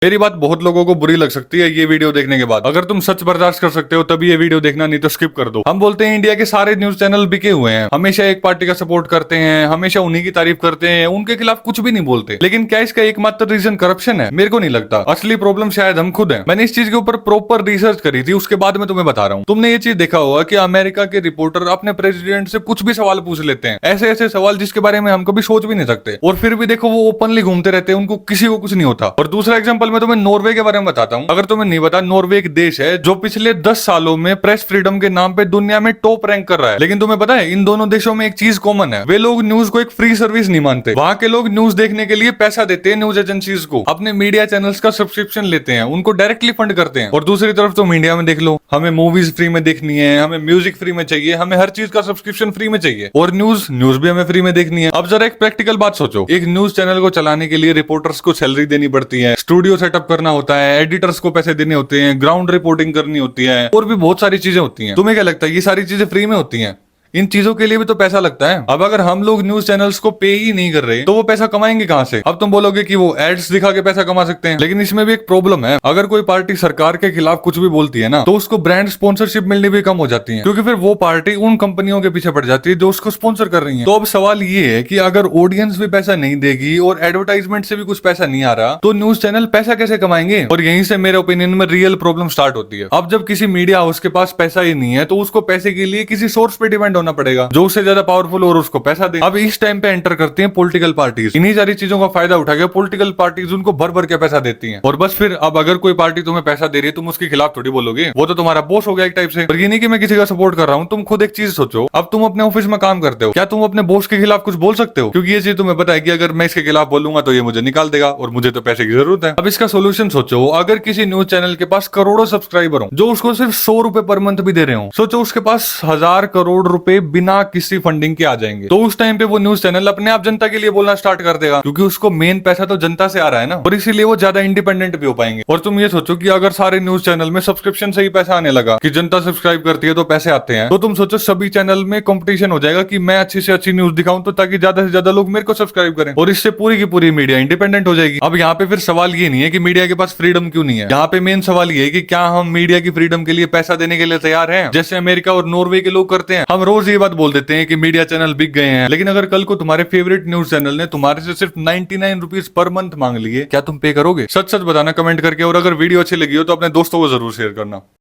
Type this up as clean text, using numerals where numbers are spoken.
मेरी बात बहुत लोगों को बुरी लग सकती है ये वीडियो देखने के बाद। अगर तुम सच बर्दाश्त कर सकते हो तभी ये वीडियो देखना, नहीं तो स्किप कर दो। हम बोलते हैं इंडिया के सारे न्यूज चैनल बिके हुए हैं, हमेशा एक पार्टी का सपोर्ट करते हैं, हमेशा उन्हीं की तारीफ करते हैं, उनके खिलाफ कुछ भी नहीं बोलते। लेकिन क्या इसका एकमात्र रीजन करप्शन है? मेरे को नहीं लगता। असली प्रॉब्लम शायद हम खुद हैं। मैंने इस चीज के ऊपर प्रॉपर रिसर्च करी थी, उसके बाद मैं तुम्हें बता रहा हूँ। तुमने ये चीज देखा होगा कि अमेरिका के रिपोर्टर अपने प्रेसिडेंट से कुछ भी सवाल पूछ लेते हैं, ऐसे ऐसे सवाल जिसके बारे में हम कभी सोच भी नहीं सकते, और फिर भी देखो वो ओपनली घूमते रहते हैं, उनको किसी को कुछ नहीं होता। और दूसरा एग्जांपल मैं तुम्हें नॉर्वे के बारे में बताता हूँ। अगर तुम्हें नहीं पता, नॉर्वे एक देश है जो पिछले 10 सालों में प्रेस फ्रीडम के नाम पे दुनिया में टॉप रैंक कर रहा है। लेकिन तुम्हें पता है इन दोनों देशों में एक चीज कॉमन है, वे लोग न्यूज को एक फ्री सर्विस नहीं मानते। वहां के लोग न्यूज देखने के लिए पैसा देते हैं न्यूज एजेंसीज को, अपने मीडिया चैनल्स का सब्सक्रिप्शन लेते हैं, उनको डायरेक्टली फंड करते हैं। और दूसरी तरफ तुम इंडिया में देख लो, हमें मूवीज फ्री में देखनी है, हमें म्यूजिक फ्री में चाहिए, हमें हर चीज का सब्सक्रिप्शन फ्री में चाहिए, और न्यूज भी हमें फ्री में देखनी है। अब जरा एक प्रैक्टिकल बात सोचो, एक न्यूज चैनल को चलाने के लिए रिपोर्टर्स को सैलरी देनी पड़ती है, स्टूडियो सेटअप करना होता है, एडिटर्स को पैसे देने होते हैं, ग्राउंड रिपोर्टिंग करनी होती है, और भी बहुत सारी चीजें होती हैं। तुम्हें क्या लगता है ये सारी चीजें फ्री में होती हैं? इन चीजों के लिए भी तो पैसा लगता है। अब अगर हम लोग न्यूज चैनल्स को पे ही नहीं कर रहे तो वो पैसा कमाएंगे कहां से? अब तुम बोलोगे कि वो एड्स दिखा के पैसा कमा सकते हैं, लेकिन इसमें भी एक प्रॉब्लम है। अगर कोई पार्टी सरकार के खिलाफ कुछ भी बोलती है ना, तो उसको ब्रांड स्पॉन्सरशिप मिलनी भी कम हो जाती है, क्योंकि फिर वो पार्टी उन कंपनियों के पीछे पड़ जाती है जो उसको स्पॉन्सर कर रही है। तो अब सवाल ये है कि अगर ऑडियंस भी पैसा नहीं देगी और एडवर्टाइजमेंट से भी कुछ पैसा नहीं आ रहा, तो न्यूज चैनल पैसा कैसे कमाएंगे? और यहीं से मेरे ओपिनियन में रियल प्रॉब्लम स्टार्ट होती है। अब जब किसी मीडिया हाउस के पास पैसा ही नहीं है, तो उसको पैसे के लिए किसी सोर्स पे डिपेंड होना पड़ेगा जो ज्यादा पावरफुल और उसको पैसा दे। अब इस टाइम पे एंटर करती हैं पॉलिटिकल पार्टीज। इन्हीं सारी चीजों का फायदा उठा के पॉलिटिकल पार्टीज उनको भर भर के पैसा देती हैं। और बस फिर अब अगर कोई पार्टी तुम्हें पैसा दे रही है, तुम उसके खिलाफ थोड़ी बोलोगे, वो तो तुम्हारा बॉस हो गया एक टाइप से। पर ये नहीं कि मैं किसी का सपोर्ट कर रहा हूँ। तुम खुद एक चीज सोचो, अब तुम अपने ऑफिस में काम करते हो, क्या तुम अपने बॉस के खिलाफ कुछ बोल सकते हो? क्योंकि ये चीज तुम्हें पता है कि अगर मैं इसके खिलाफ बोलूंगा तो ये मुझे निकाल देगा, और मुझे तो पैसे की जरूरत है। अब इसका सोल्यूशन सोचो, अगर किसी न्यूज चैनल के पास करोड़ों सब्सक्राइबर हो जो उसको सिर्फ 100 रुपए पर मंथ भी दे रहे हो, सोचो उसके पास 1000 करोड़ रुपए बिना किसी फंडिंग के आ जाएंगे। तो उस टाइम पे वो न्यूज चैनल अपने आप जनता के लिए बोलना स्टार्ट कर देगा, क्योंकि उसको मेन पैसा तो जनता से आ रहा है ना, और इसीलिए वो ज्यादा इंडिपेंडेंट भी हो पाएंगे। और तुम ये सोचो कि अगर सारे न्यूज चैनल में सब्सक्रिप्शन से ही पैसा आने लगा, कि जनता सब्सक्राइब करती है तो पैसे आते हैं, तो तुम सोचो सभी चैनल में कंपटीशन हो जाएगा कि मैं अच्छी से अच्छी न्यूज दिखाऊं, तो ताकि ज्यादा से ज्यादा लोग मेरे को सब्सक्राइब करें, और इससे पूरी की पूरी मीडिया इंडिपेंडेंट हो जाएगी। अब यहाँ पे फिर सवाल ये नहीं है कि मीडिया के पास फ्रीडम क्यों नहीं है, यहाँ पे मेन सवाल ये है कि क्या हम मीडिया की फ्रीडम के लिए पैसा देने के लिए तैयार हैं, जैसे अमेरिका और नॉर्वे के लोग करते हैं। हम रोज ये बात बोल देते हैं कि मीडिया चैनल बिक गए हैं, लेकिन अगर कल को तुम्हारे फेवरेट न्यूज चैनल ने तुम्हारे से सिर्फ 99 रुपीज पर मंथ मांग लिए, क्या तुम पे करोगे? सच सच बताना कमेंट करके, और अगर वीडियो अच्छी लगी हो तो अपने दोस्तों को जरूर शेयर करना।